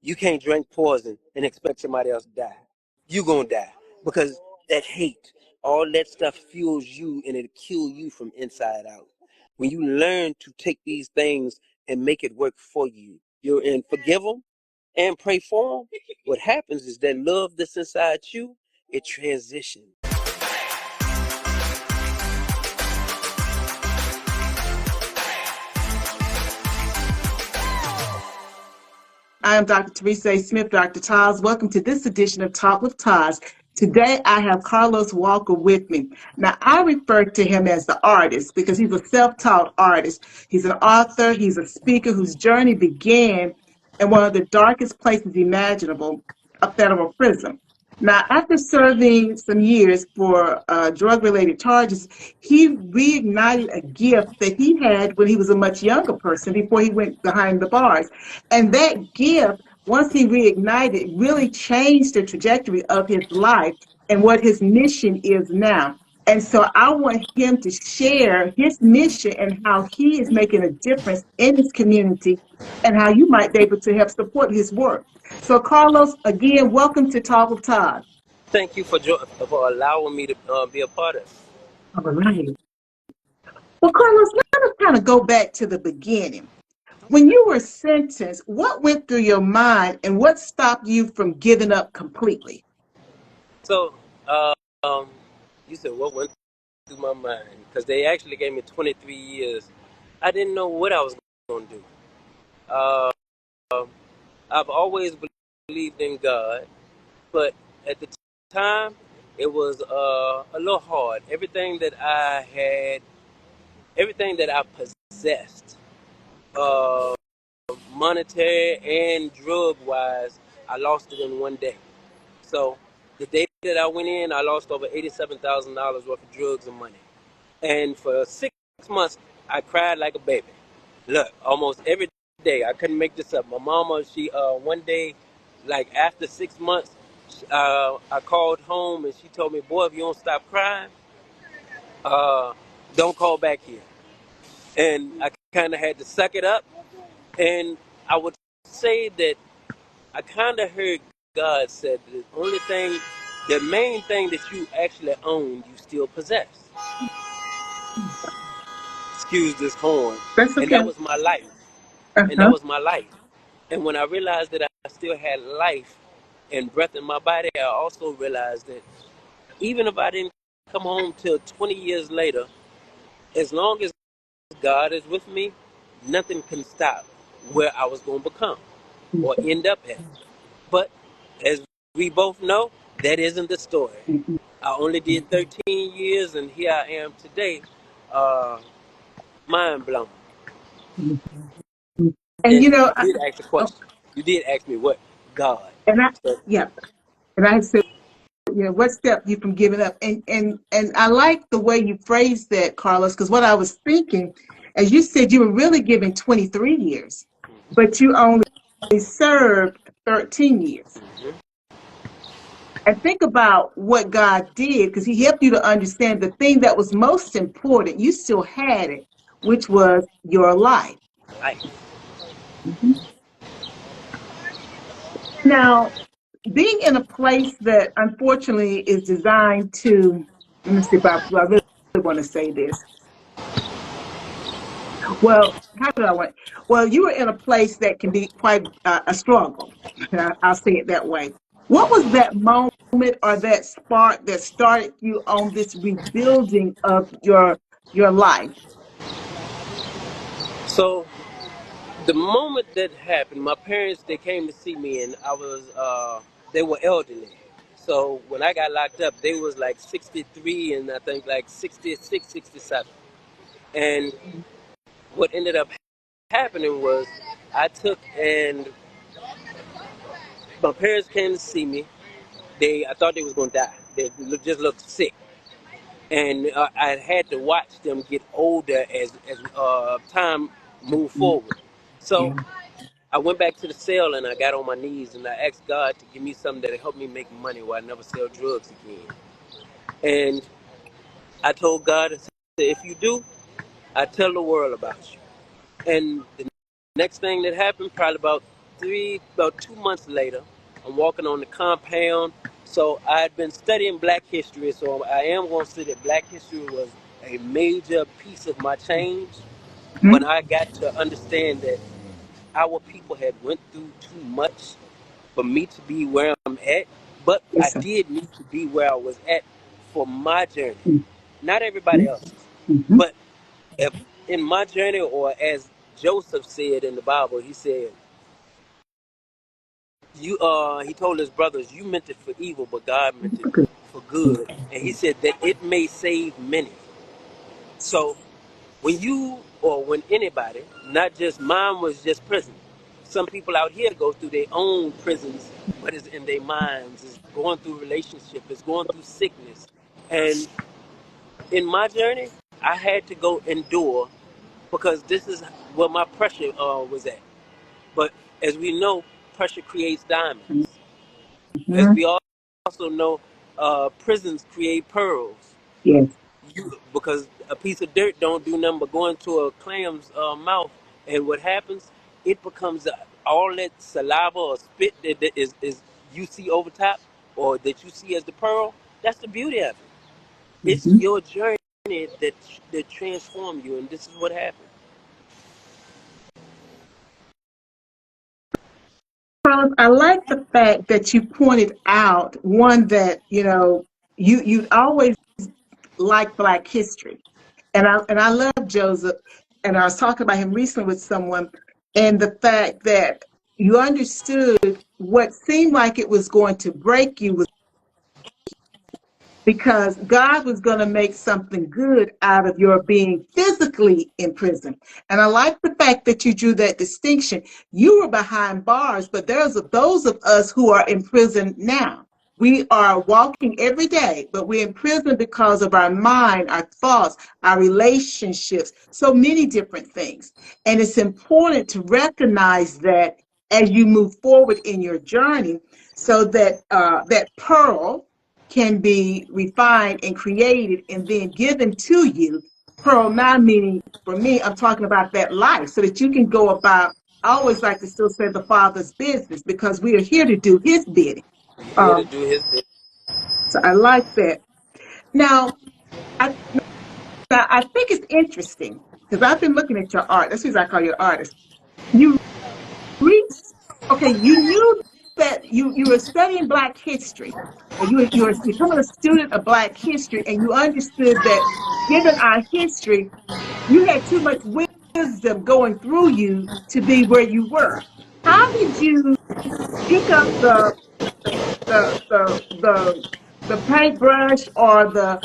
You can't drink poison and expect somebody else to die. You gonna die because that hate, all that stuff fuels you and it'll kill you from inside out. When you learn to take these things and make it work for you, you're in forgive them and pray for them. What happens is that love that's inside you, it transitions. I am Dr. Teresa A. Smith, Dr. Taz. Welcome to this edition of Talk with Taz. Today, I have Carlos Walker with me. Now, I refer to him as the artist because he's a self-taught artist. He's an author. He's a speaker whose journey began in one of the darkest places imaginable, a federal prison. Now, after serving some years for drug-related charges, he reignited a gift that he had when he was a much younger person before he went behind the bars. And that gift, once he reignited, really changed the trajectory of his life and what his mission is now. And so I want him to share his mission and how he is making a difference in his community and how you might be able to help support his work. So, Carlos, again, welcome to Talk with Todd. Thank you for allowing me to be a part of it. All right. Well, Carlos, let us kind of go back to the beginning. When you were sentenced, what went through your mind and what stopped you from giving up completely? So, um, you said what went through my mind? Because they actually gave me 23 years. I didn't know what I was going to do. Uh, I've always believed in God, but at the time, it was a little hard. Everything that I had, everything that I possessed, uh, monetary and drug-wise, I lost it in one day. So the day that I went in, I lost over $87,000 worth of drugs and money. And for 6 months, I cried like a baby. Look, almost every day, I couldn't make this up. My mama, she one day, like after 6 months, I called home and she told me, "Boy, if you don't stop crying, uh, don't call back here." And I kind of had to suck it up. And I would say that I kind of heard God said the only thing, the main thing that you actually own, you still possess. Excuse this horn. That's And okay. that was my life. And that Uh-huh. was my life. And when I realized that I still had life and breath in my body, I also realized that even if I didn't come home till 20 years later, as long as God is with me, nothing can stop where I was going to become or end up at. But as we both know, that isn't the story. I only did 13 years, and here I am today, uh, mind blown. And And you know, you did ask a question. You did ask me what God. and I, So, yeah, and I said, what stepped you from giving up? And I like the way you phrased that, Carlos, because what I was thinking, as you said, you were really giving 23 years, but you only served 13 years. mhm. And think about what God did, because He helped you to understand the thing that was most important. You still had it, which was your life. Life. Mhm. Now, being in a place that unfortunately is designed to, let me see if I really want to say this. Well, how do I want? Well, you were in a place that can be quite a struggle. I'll say it that way. What was that moment or that spark that started you on this rebuilding of your life? So the moment that happened, my parents, they came to see me, and they were elderly. So when I got locked up, they was like 63 and I think like 66, 67. And what ended up happening was I took and my parents came to see me. I thought they was gonna die. Just looked sick, and I had to watch them get older as time moved forward. So Yeah. I went back to the cell and I got on my knees and I asked God to give me something that'll help me make money where I never sell drugs again. And I told God, I said, if you do, I tell the world about you. And the next thing that happened, probably about about 2 months later, I'm walking on the compound. So I had been studying Black history, so I am going to say that Black history was a major piece of my change when Hmm. I got to understand that our people had went through too much for me to be where I'm at, but I Yes, sir. did need to be where I was at for my journey, not everybody Mm-hmm. else's. Mm-hmm. But if in my journey, or as Joseph said in the Bible, he said, "You he told his brothers, you meant it for evil, but God meant it Good. for good," and he said that it may save many. So when you or when anybody, not just mine was just prison. Some people out here go through their own prisons, but it's in their minds, it's going through relationship, it's going through sickness. And in my journey, I had to go endure because this is where my pressure was at. But as we know, pressure creates diamonds. As Mm-hmm. we also know, prisons create pearls. Yes. Because a piece of dirt don't do nothing but go into a clam's mouth, and what happens? It becomes all that saliva or spit that is you see over top, or that you see as the pearl. That's the beauty of it. It's Mm-hmm. your journey that transform you, and this is what happened. Carlos, I like the fact that you pointed out one that you always like Black history, and I love Joseph, and I was talking about him recently with someone, and the fact that you understood what seemed like it was going to break you was because God was going to make something good out of your being physically in prison. And I like the fact that you drew that distinction. You were behind bars, but there's those of us who are in prison now. We are walking every day, but we're in prison because of our mind, our thoughts, our relationships, so many different things. And it's important to recognize that as you move forward in your journey, so that that pearl can be refined and created and then given to you. Pearl now meaning for me, I'm talking about that life so that you can go about. I always like to still say the Father's business because we are here to do His bidding. We're here to Um, do his bit. so I like that. Now, I, now I think it's interesting because I've been looking at your art. That's who I call your artist. You read, okay, you knew that you were studying Black history, or you were becoming a student of Black history, and you understood that given our history, you had too much wisdom going through you to be where you were. How did you pick up the paintbrush or the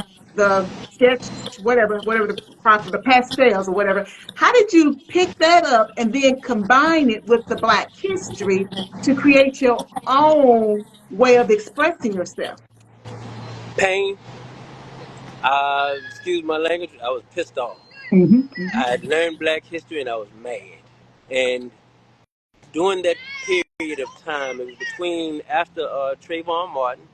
sketch, whatever the pastels or whatever? How did you pick that up and then combine it with the Black history to create your own way of expressing yourself? Pain. Excuse my language. I was pissed off. Hmm. Hmm. I had learned Black history and I was mad. And during that period of time, it was between after Trayvon Martin,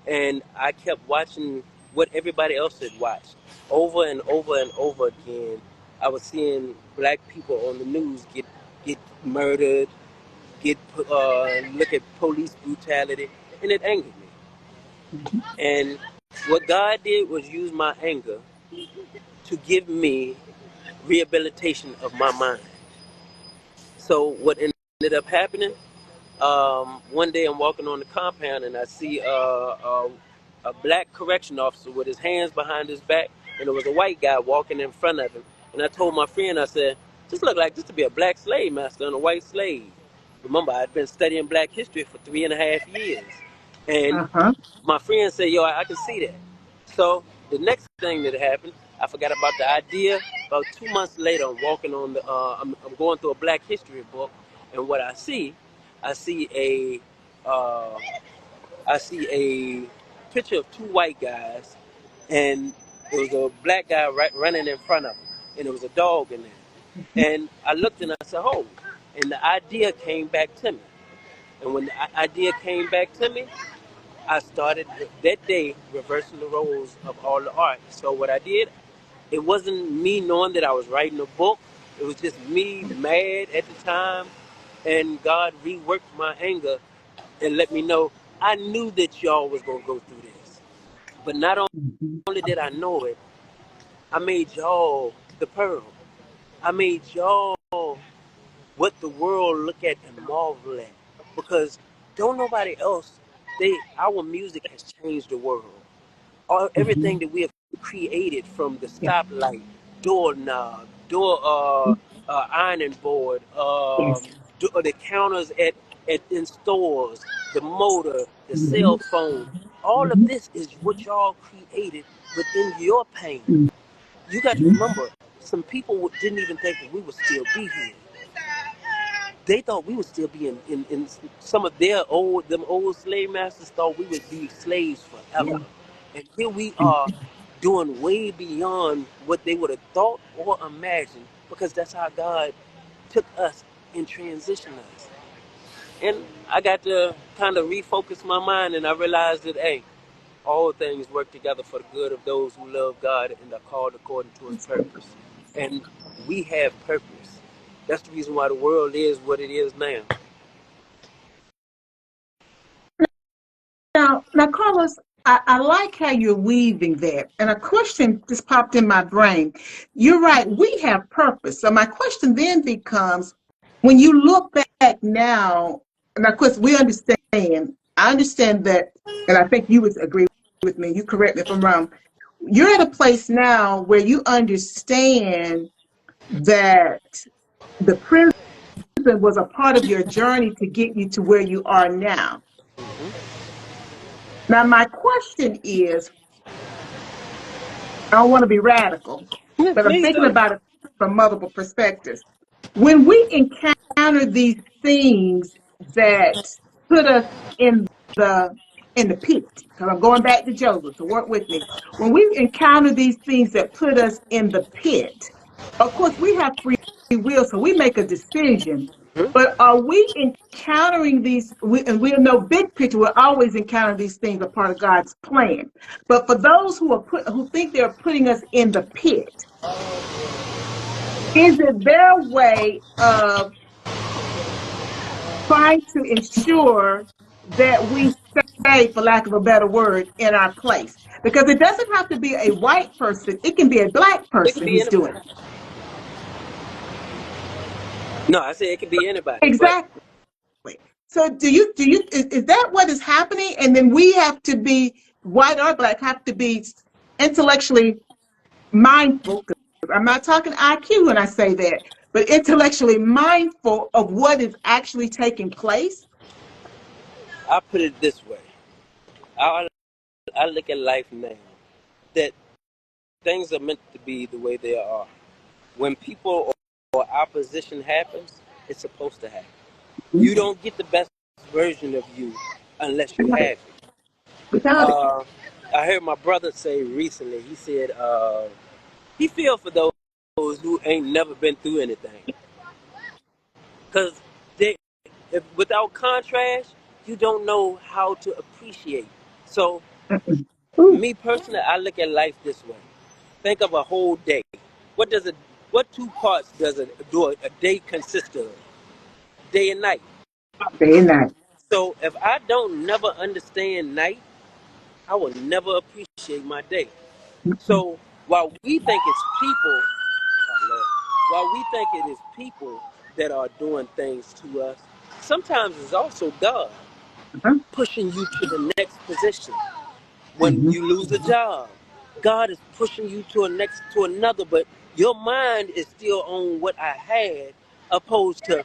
and I kept watching what everybody else had watched over and over and over again. I was seeing Black people on the news get murdered, get look at police brutality, and it angered me. And what God did was use my anger to give me rehabilitation of my mind. So what ended up happening? One day I'm walking on the compound and I see a black correction officer with his hands behind his back, and there was a white guy walking in front of him. And I told my friend, I said, "This look like this to be a black slave master and a white slave." Remember, I'd been studying Black history for 3.5 years, and Uh-huh. my friend said, "Yo, I can see that." So the next thing that happened, I forgot about the idea. About 2 months later, I'm walking on the, I'm going through a Black history book, and what I see uh, I see a picture of two white guys, and there was a black guy running in front of him, and there was a dog in there. And I looked and I said, "Oh," and the idea came back to me. And when the idea came back to me, I started that day reversing the roles of all the art. So what I did, it wasn't me knowing that I was writing a book. It was just me mad at the time, and God reworked my anger and let me know I knew that y'all was gonna go through this. But not Mhm. only did I know it, I made y'all the pearl. I made y'all what the world look at and marvel at. Because don't nobody else, our music has changed the world. Everything Mhm. that we have created, from the Yeah. stoplight, doorknob, door ironing board, Yes. the counters in stores, the motor, the cell Mhm. phone. All of Mhm. this is what y'all created within your pain. You got to Mhm. remember, some people didn't even think that we would still be here. They thought we would still be in some of them old slave masters thought we would be slaves forever. Yeah. And here we Mhm. are doing way beyond what they would have thought or imagined, because that's how God took us and transitioned us. And I got to kind of refocus my mind, and I realized that, hey, all things work together for the good of those who love God and are called according to his That's good. purpose. And we have purpose. That's the reason why the world is what it is now. Now, Carlos, I like how you're weaving that. And a question just popped in my brain. You're right, we have purpose. So my question then becomes, when you look back now, and of course we understand, I understand that, and I think you would agree with me, you correct me if I'm wrong. You're at a place now where you understand that the prison was a part of your journey to get you to where you are now. Hmm. Now, my question is, I don't want to be radical, Yeah, but I'm please thinking do. about it from multiple perspectives. When we encounter these things that put us in the in the pit, because I'm going back to Joseph, so work with me. When we encounter these things that put us in the pit, of course we have free will, so we make a decision. Hmm. But are we encountering these? And we know big picture. We're always encountering these things, a part of God's plan. But for those who think they're putting us in the pit, is it their way of trying to ensure that we stay, for lack of a better word, in our place? Because it doesn't have to be a white person; it can be a black It could person be who's anybody. doing it. No, I say it could be anybody. But Exactly. So, is that what is happening? And then we have to be, white or black, have to be intellectually mindful. 'Cause I'm not talking IQ when I say that, but intellectually mindful of what is actually taking place. I put it this way. I, I look at life now, that things are meant to be the way they are. When people or opposition happens, it's supposed to happen. You don't get the best version of you unless you Without have it, it. without it. Uh, I heard my brother say recently, he said, he feel for those who ain't never been through anything. Because they, if, without contrast, you don't know how to appreciate. So, Mm-mm. Ooh, me personally, I look at life this way. Think of a whole day. What does it? What two parts does a day consist of? Day and night. day and night. So if I don't never understand night, I will never appreciate my day. Mm-mm. So while we think it's people, oh Lord, while we think it is people that are doing things to us, sometimes it's also God Uh-huh. pushing you to the next position. When Mhm. you lose a job, God is pushing you to another, but your mind is still on what I had, opposed to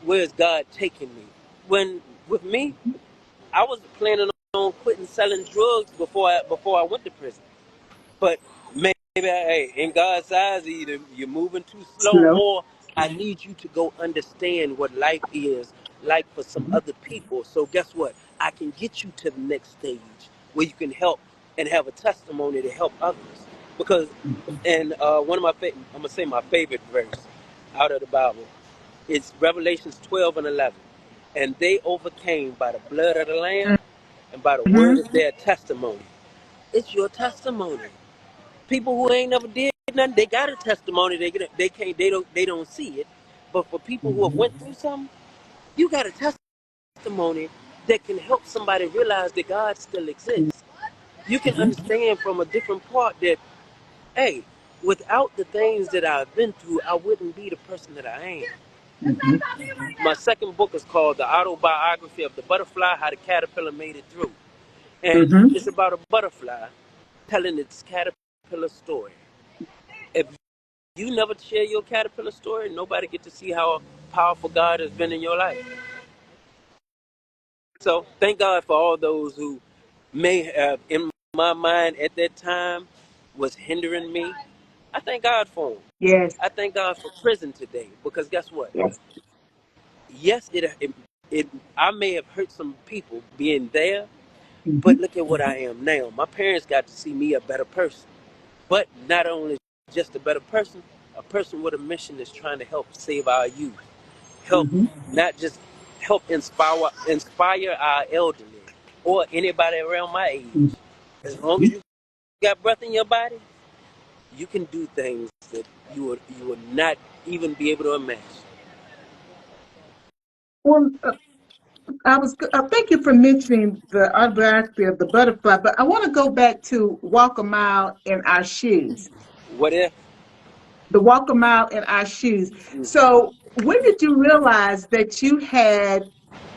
where's God taking me. When with me, I was planning on quitting selling drugs before I went to prison. But maybe, hey, in God's eyes, either you're moving too slow, Slow. or I need you to go understand what life is like for some Mhm. other people. So guess what? I can get you to the next stage where you can help and have a testimony to help others. Because, and one of I'm gonna say my favorite verse out of the Bible. It's Revelations 12 and 11. And they overcame by the blood of the Lamb and by the word Mhm. of their testimony. It's your testimony. People who ain't never did nothing, they got a testimony. They can't. They don't see it. But for people who have Mhm. went through something, you got a testimony that can help somebody realize that God still exists. You can Mhm. understand from a different part that, hey, without the things that I've been through, I wouldn't be the person that I am. Mhm. My second book is called The Autobiography of the Butterfly, How the Caterpillar Made It Through. And Mhm. it's about a butterfly telling its caterpillar story. If you never share your caterpillar story, nobody get to see how powerful God has been in your life. So thank God for all those who may have, in my mind at that time, was hindering me. I thank God for them. Yes. I thank God for prison today because guess what? Yes. Yes, it I may have hurt some people being there, but Mhm. look at what I am now. My parents got to see me a better person, but not only just a person with a mission is trying to help save our youth, help Mhm. not just help inspire our elderly or anybody around my age. As long as Mhm. you got breath in your body, you can do things that you would not even be able to imagine. Well, thank you for mentioning the autobiography of the butterfly, but I want to go back to walk a mile in our shoes. What if? The walk a mile in our shoes. So, when did you realize that you had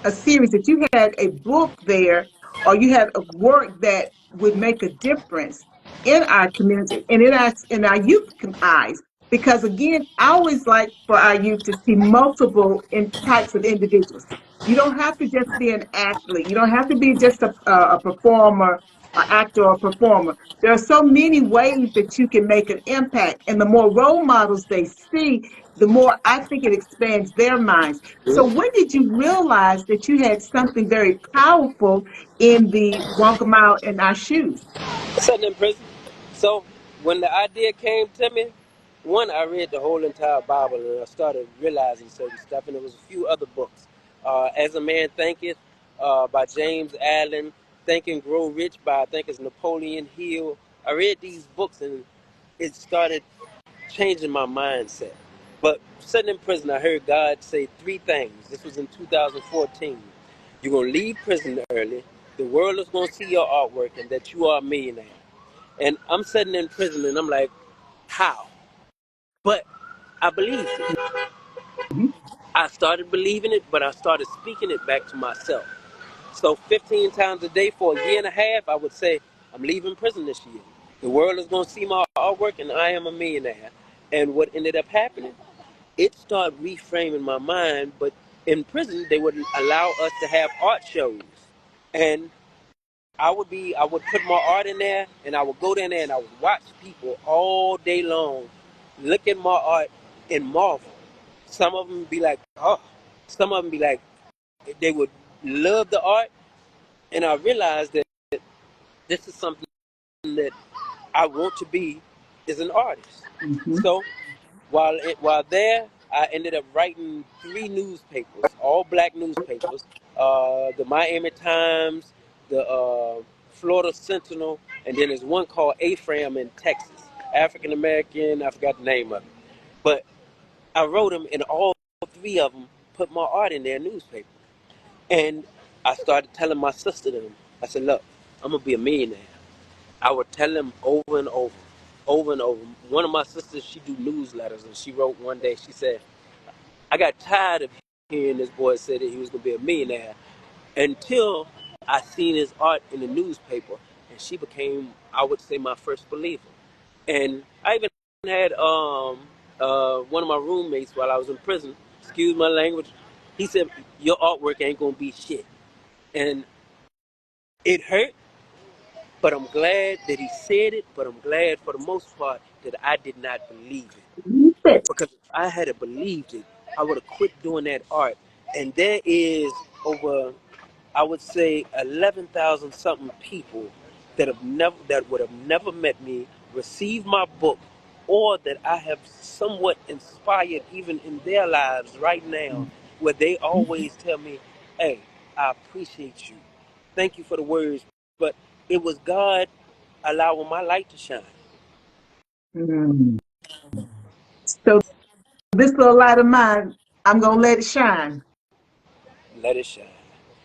a series, that you had a book there, or you had a work that would make a difference in our community and in our youth eyes? Because again, I always like for our youth to see multiple types of individuals. You don't have to just be an athlete. You don't have to be just a performer, an actor, or a performer. There are so many ways that you can make an impact, and the more role models they see, the more I think it expands their minds. So, when did you realize that you had something very powerful in the walk a mile in our shoes? Sitting in prison. So when the idea came to me, one, I read the whole entire Bible and I started realizing certain stuff, and there was a few other books. As a Man Thinketh by James Allen, Think and Grow Rich by I think it's Napoleon Hill. I read these books and it started changing my mindset. But sitting in prison, I heard God say three things. This was in 2014. You're going to leave prison early. The world is going to see your artwork and that you are a millionaire. And I'm sitting in prison and I'm like, how? But I believed it. Mhm. I started believing it, but I started speaking it back to myself. So 15 times a day for a year and a half, I would say, I'm leaving prison this year. The world is going to see my artwork and I am a millionaire. And what ended up happening, it started reframing my mind. But in prison, they would allow us to have art shows. And I would put my art in there and I would go down there and I would watch people all day long look at my art and marvel. Some of them be like, oh, some of them be like, they would love the art. And I realized that this is something that I want to be as an artist. Mhm. So while there, I ended up writing three newspapers, all black newspapers, the Miami Times, the Florida Sentinel, and then there's one called AFRAM in Texas, African American. I forgot the name of it, but I wrote them, and all three of them put my art in their newspaper. And I started telling my sister them. I said, "Look, I'm gonna be a millionaire." I would tell them over and over, over and over. One of my sisters, she do newsletters, and she wrote one day. She said, "I got tired of hearing this boy say that he was gonna be a millionaire until I seen his art in the newspaper," and she became, I would say, my first believer. And I even had one of my roommates while I was in prison. Excuse my language. He said, "Your artwork ain't gonna be shit," and it hurt. But I'm glad that he said it. But I'm glad for the most part that I did not believe it. Because if I had believed it, I would have quit doing that art. And there is over, I would say, 11,000 something people that would have never met me, received my book, or that I have somewhat inspired even in their lives right now, where they always tell me, "Hey, I appreciate you. Thank you for the words." But it was God allowing my light to shine. Mhm. So, this little light of mine I'm gonna let it shine. Let it shine.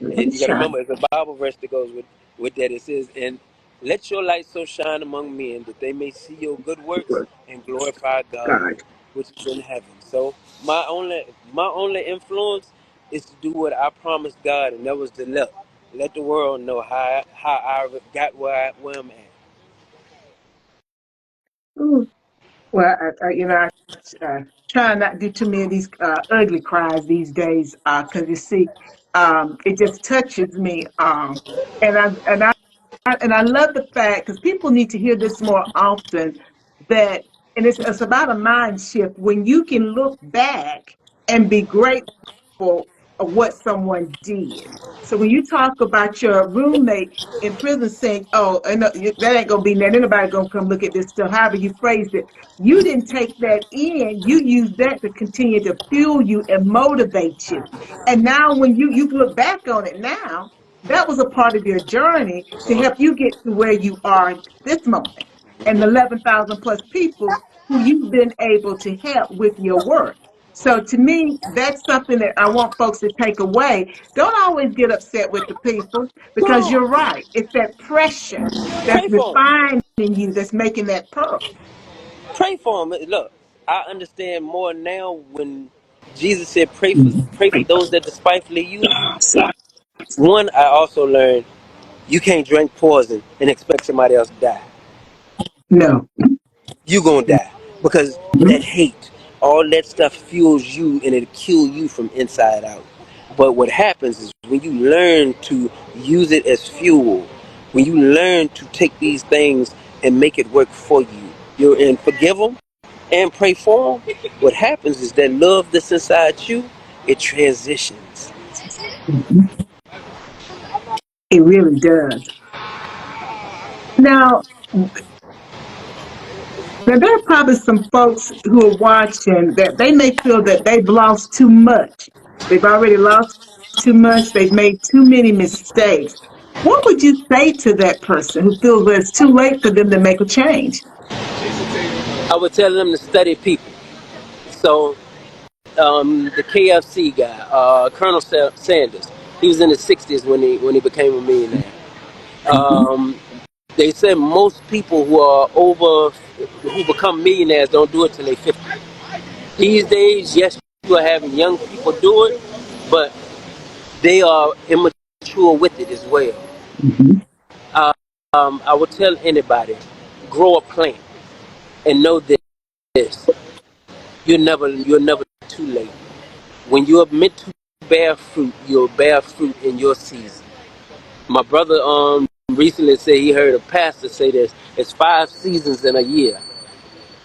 Let And it you got to shine. remember, it's a Bible verse that goes with that. It says, "And let your light so shine among men that they may see your good works and glorify God, God. which is in heaven." So my only influence is to do what I promised God, and that was to let the world know how I got where I'm at. Ooh. Well, I try not to do too many of these ugly cries these days because you see, it just touches me. And I love the fact because people need to hear this more often that, and it's about a mind shift when you can look back and be grateful of what someone did. So when you talk about your roommate in prison saying, "Oh, and that ain't gonna be nothing. Ain't nobody gonna come look at this stuff," however you phrased it, you didn't take that in. You used that to continue to fuel you and motivate you. And now when you look back on it now, that was a part of your journey to help you get to where you are this moment and the 11,000 plus people who you've been able to help with your work. So to me, that's something that I want folks to take away. Don't always get upset with the people because No, you're right. It's that pressure that's pray for them. refining you that's making that pearl. Pray for them. Look, I understand more now when Jesus said, "Pray for those that despitefully use you." One, I also learned you can't drink poison and expect somebody else to die. No. You gonna die because that hate, all that stuff fuels you and it kill you from inside out. But what happens is when you learn to use it as fuel, when you learn to take these things and make it work for you, you're in forgive them and pray for them. What happens is that love that's inside you, it transitions. Mhm. It really does. Now, there are probably some folks who are watching that they may feel that they've lost too much. They've already lost too much. They've made too many mistakes. What would you say to that person who feels that it's too late for them to make a change? I would tell them to study people. So the KFC guy, Colonel Sanders. He was in his 60s when he became a millionaire. Mhm. Um, they said most people who become millionaires don't do it till they 50. These days, yes, you are having young people do it, but they are immature with it as well. Mhm. I would tell anybody, grow a plant and know this: you're never too late. When you're meant to bear fruit, you'll bear fruit in your season. My brother recently said he heard a pastor say this: it's 5 seasons in a year,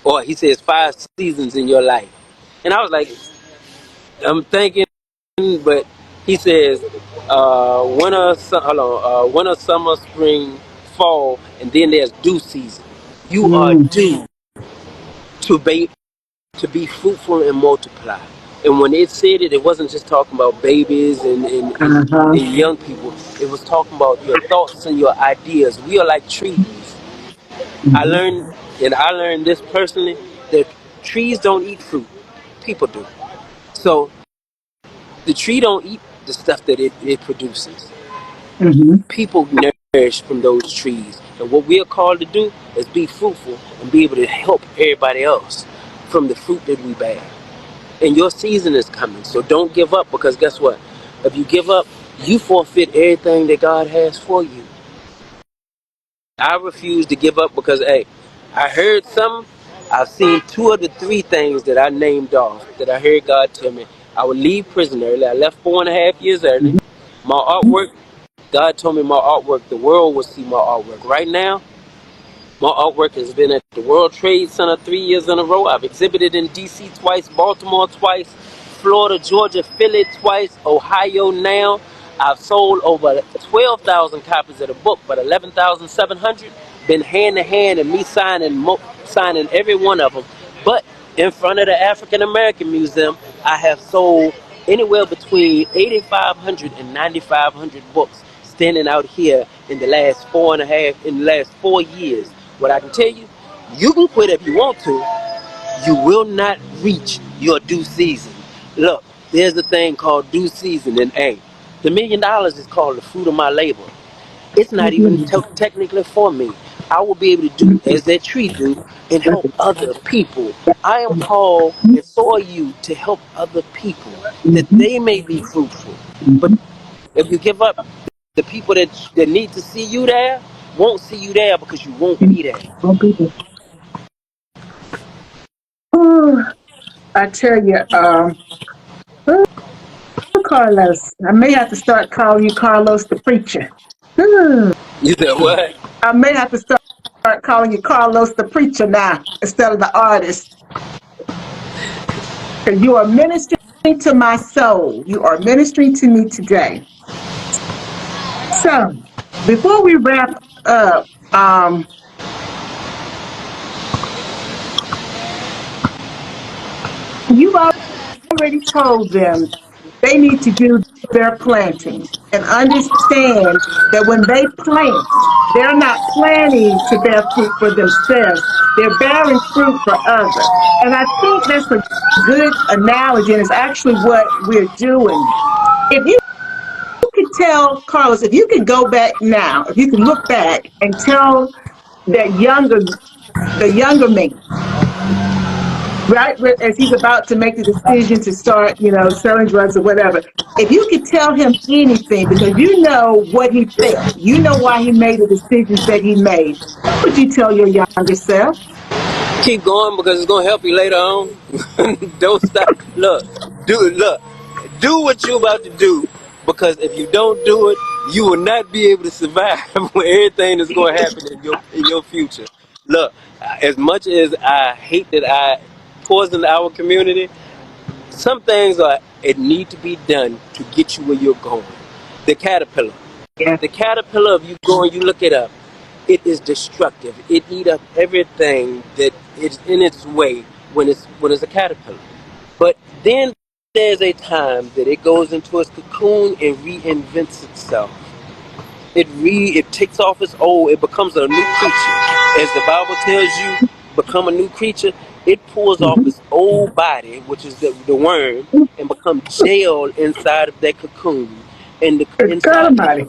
or he says 5 seasons in your life. And I was like, I'm thinking, but he says winter, summer, spring, fall, and then there's due season. You are Mm. due to be fruitful and multiply. And when it said it, it wasn't just talking about babies Uh-huh. and young people. It was talking about your thoughts and your ideas. We are like trees. I Mhm. learned, and I learned this personally, that trees don't eat fruit. People do. So the tree don't eat the stuff that it produces. Mhm. People nourish from those trees. And what we are called to do is be fruitful and be able to help everybody else from the fruit that we bear. And your season is coming. So don't give up, because guess what? If you give up, you forfeit everything that God has for you. I refuse to give up because, hey, I heard some. I've seen 2 of the 3 things that I named off that I heard God tell me. I would leave prison early. I left 4.5 years early. Mhm. My artwork, God told me my artwork, the world will see my artwork. Right now, my artwork has been at the World Trade Center 3 years in a row. I've exhibited in D.C. twice, Baltimore twice, Florida, Georgia, Philly twice, Ohio now. I've sold over 12,000 copies of the book, but 11,700 been hand to hand and me signing every one of them. But in front of the African American Museum, I have sold anywhere between 8,500 and 9,500 books standing out here in the last 4 years. What I can tell you, you can quit if you want to. You will not reach your due season. Look, There's a thing called due season, and the $1 million is called the fruit of my labor. It's not even technically for me. I will be able to do as that tree do and help other people. I am called, and so are you, to help other people that they may be fruitful. But if you give up, the people that need to see you there won't see you there because you won't be there. Oh, I tell you, oh, Carlos, I may have to start calling you Carlos the preacher. Hmm. You said what? I may have to start calling you Carlos the preacher now instead of the artist. Because you are ministering to my soul. You are ministering to me today. So, before we wrap up, you've already told them they need to do their planting and understand that when they plant, they're not planting to bear fruit for themselves. They're bearing fruit for others. And I think that's a good analogy, and it's actually what we're doing. If you could tell Carlos, if you could go back now, if you could look back and tell that the younger man, right, as he's about to make the decision to start, selling drugs or whatever, if you could tell him anything, because you know what he felt, you know why he made the decisions that he made, what would you tell your younger self? Keep going because it's gonna help you later on. Don't stop. Do what you're about to do, because if you don't do it, you will not be able to survive when everything is going to happen in your future. Look, as much as I hate that I poisoned our community, some things it need to be done to get you where you're going. The caterpillar. Yeah. The caterpillar, if you go and you look it up, it is destructive. It eat up everything that is in its way when it's a caterpillar. But then there's a time that it goes into its cocoon and reinvents itself. It takes off its old, it becomes a new creature. As the Bible tells you, become a new creature. It pulls off Mm-hmm. its old body, which is the worm, and becomes jailed inside of that cocoon. And Good God inside the Almighty.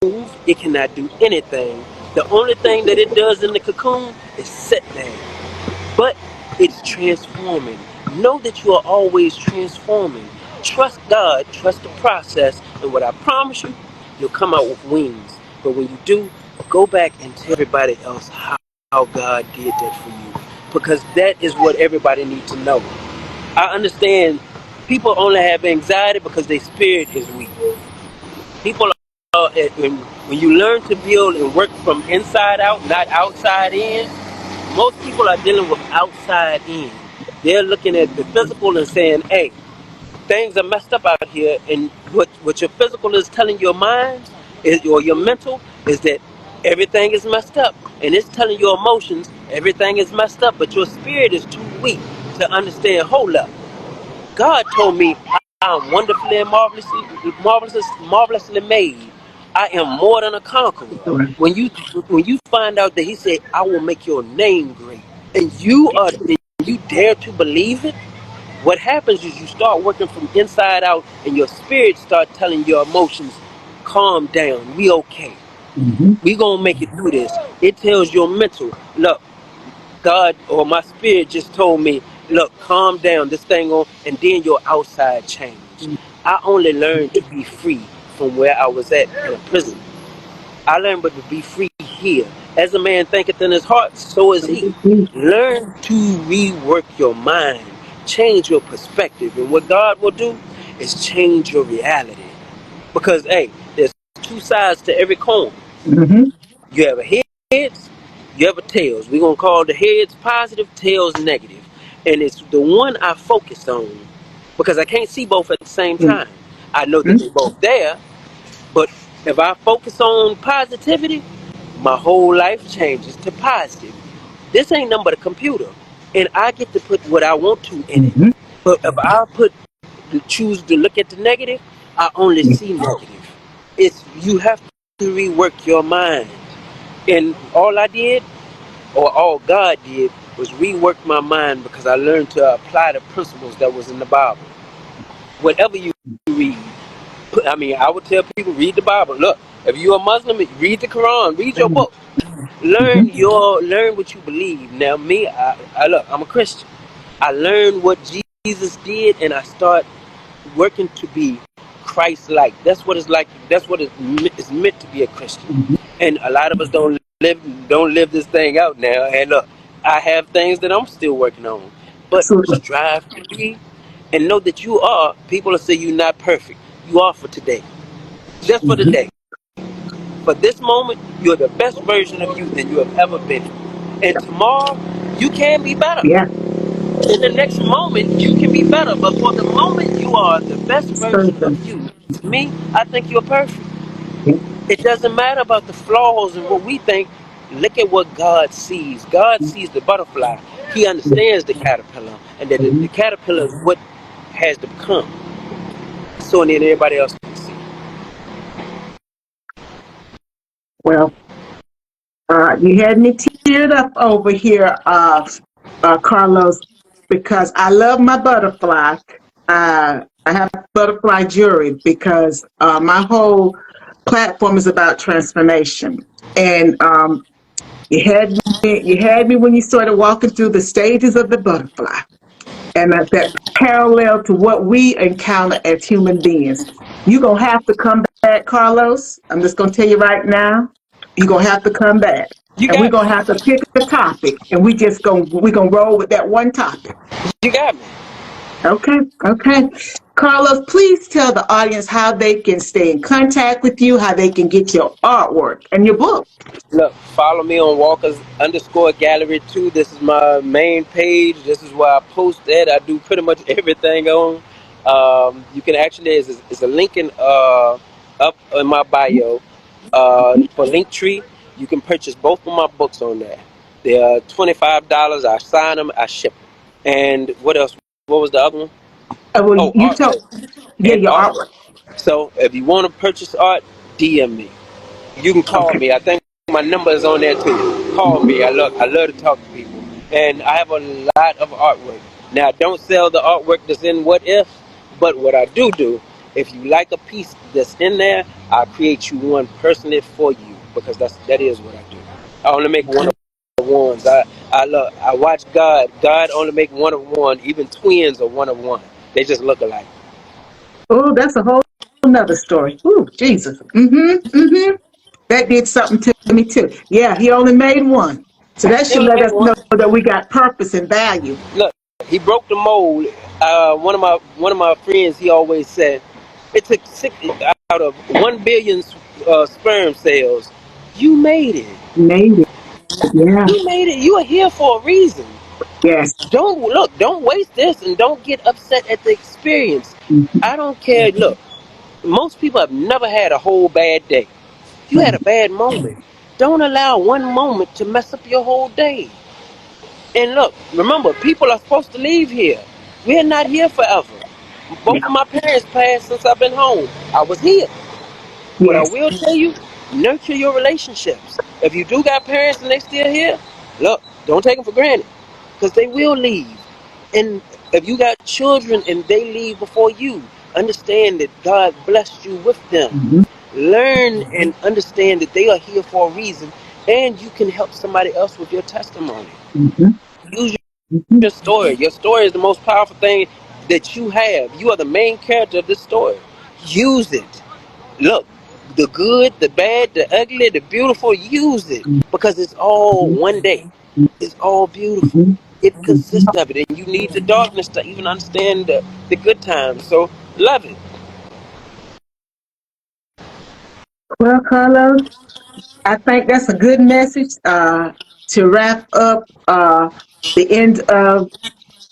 cocoon, it cannot do anything. The only thing that it does in the cocoon is sit there. But it's transforming. Know that you are always transforming. Trust God, trust the process, and what I promise you, you'll come out with wings. But when you do, go back and tell everybody else how God did that for you. Because that is what everybody needs to know. I understand people only have anxiety because their spirit is weak. People are, when you learn to build and work from inside out, not outside in, most people are dealing with outside in. They're looking at the physical and saying, hey, things are messed up out here. And what your physical is telling your mind or your mental is that everything is messed up. And it's telling your emotions everything is messed up. But your spirit is too weak to understand, hold up. God told me I am wonderfully and marvelously made. I am more than a conqueror. When you find out that He said, I will make your name great, and you dare to believe it, what happens is you start working from inside out, and your spirit start telling your emotions, calm down, we okay. Mm-hmm. We gonna make it through this. It tells your mental, look, God or my spirit just told me, look, calm down, this thing on, and then your outside changed. I only learned to be free from where I was at in a prison. I learned but to be free here. As a man thinketh in his heart, so is he. Learn to rework your mind, change your perspective, and what God will do is change your reality. Because hey, there's two sides to every coin. Mm-hmm. You have a heads, you have a tails. We're gonna call the heads positive, tails negative. And it's the one I focus on because I can't see both at the same time. I know that they're both there, but if I focus on positivity, my whole life changes to positive. This ain't nothing but a computer. And I get to put what I want to in it. Mm-hmm. But if I choose to look at the negative, I only see negative. You have to rework your mind. And all I did or all God did was rework my mind because I learned to apply the principles that was in the Bible. Whatever you read, I mean, I would tell people read the Bible. Look, if you're a Muslim, read the Quran, read your book, learn what you believe. Now, me, I look, I'm a Christian. I learned what Jesus did, and I start working to be Christ-like. That's what it's like. That's what it's meant to be a Christian. Mhm. And a lot of us don't live this thing out now. And look, I have things that I'm still working on, but Absolutely. strive to be, and know that you are. People will say you're not perfect. You are for today, just for Mhm. today. For this moment, you're the best version of you than you have ever been. And tomorrow, you can be better. Yeah. In the next moment, you can be better. But for the moment, you are the best version Certain. of you. To me, I think you're perfect. Yeah. It doesn't matter about the flaws and what we think. Look at what God sees. God sees the butterfly. He Yeah. understands the caterpillar, and that the Mhm. caterpillar is what has to become. So then everybody else can see. Well, you had me teared up over here, Carlos, because I love my butterfly. I have butterfly jewelry because my whole platform is about transformation. And you had me when you started walking through the stages of the butterfly, and that parallel to what we encounter as human beings. You're gonna have to come back, Carlos. I'm just gonna tell you right now. You're gonna have to come back, You and we're got me. gonna have to pick a topic, and we're gonna roll with that one topic. You got me. Okay, okay. Carlos, please tell the audience how they can stay in contact with you, how they can get your artwork and your book. Look, follow me on Walker's underscore gallery too. This is my main page. This is where I post that. I do pretty much everything on. You can actually, it's a link up in my bio for Linktree. You can purchase both of my books on there. They're $25. I sign them, I ship them. And what else? What was the other one? Well, Oh, you tell, artwork. yeah, And your artwork. artwork. So if you want to purchase art, DM me. You can call Okay. me. I think my number is on there too. Call Mhm. me. I love to talk to people, and I have a lot of artwork. Now, I don't sell the artwork that's in What If, but what I do, if you like a piece that's in there, I'll create you one personally for you because that is what I do. I only make one of ones. I watch God. God only make one of one. Even twins are one of one. They just look alike. Oh, that's a whole another story. Ooh, Jesus. Mm-hmm. Mm-hmm. That did something to me too. Yeah, he only made one. So that They should only let make us know one. that we got purpose and value. Look, he broke the mold. One of my friends, he always said, it took six out of 1 billion sperm cells. You made it. Made it. Yeah. You made it. You are here for a reason. Yes. Don't look. Don't waste this, and don't get upset at the experience. Mm-hmm. I don't care. Look, most people have never had a whole bad day. You had a bad moment. Don't allow one moment to mess up your whole day. And look, remember, people are supposed to leave here. We're not here forever. Both of Yeah. my parents passed since I've been home. I was here. What I Yes. will tell you, nurture your relationships. If you do got parents and they still here, look, don't take them for granted because they will leave. And if you got children and they leave before you, understand that God blessed you with them. Mm-hmm. Learn and understand that they are here for a reason, and you can help somebody else with your testimony. Mm-hmm. Use Mm-hmm. your story. Your story is the most powerful thing that you have. You are the main character of this story. Use it. Look, the good, the bad, the ugly, the beautiful, use it because it's all one day. It's all beautiful. Mm-hmm. It Mm-hmm. consists of it, and you need the darkness to even understand the good times. So love it. Well, Carlos, I think that's a good message to wrap up the end of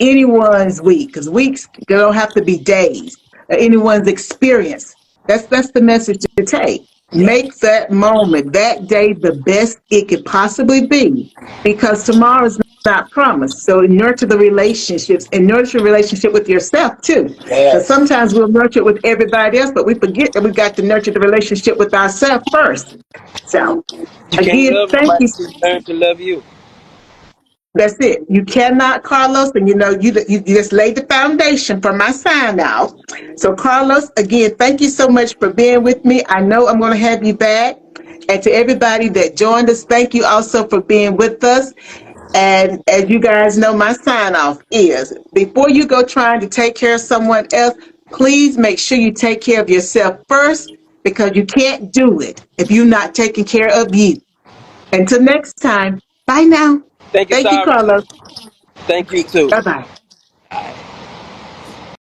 anyone's week, because weeks don't have to be days. Anyone's experience. That's the message to take. Yeah. Make that moment, that day, the best it could possibly be, because tomorrow is not promised. So nurture the relationships and nurture a relationship with yourself too. Because Yes. sometimes we'll nurture it with everybody else, but we forget that we got to nurture the relationship with ourselves first. So You can't again, love thank nobody you. until you learn to love you. That's it. You cannot, Carlos, and you just laid the foundation for my sign out. So, Carlos, again, thank you so much for being with me. I know I'm going to have you back. And to everybody that joined us, thank you also for being with us. And as you guys know, my sign off is before you go trying to take care of someone else, please make sure you take care of yourself first because you can't do it if you're not taking care of you. Until next time, bye now. Thank you, Thank you, Sarah. Carlos. Thank you too. Bye bye.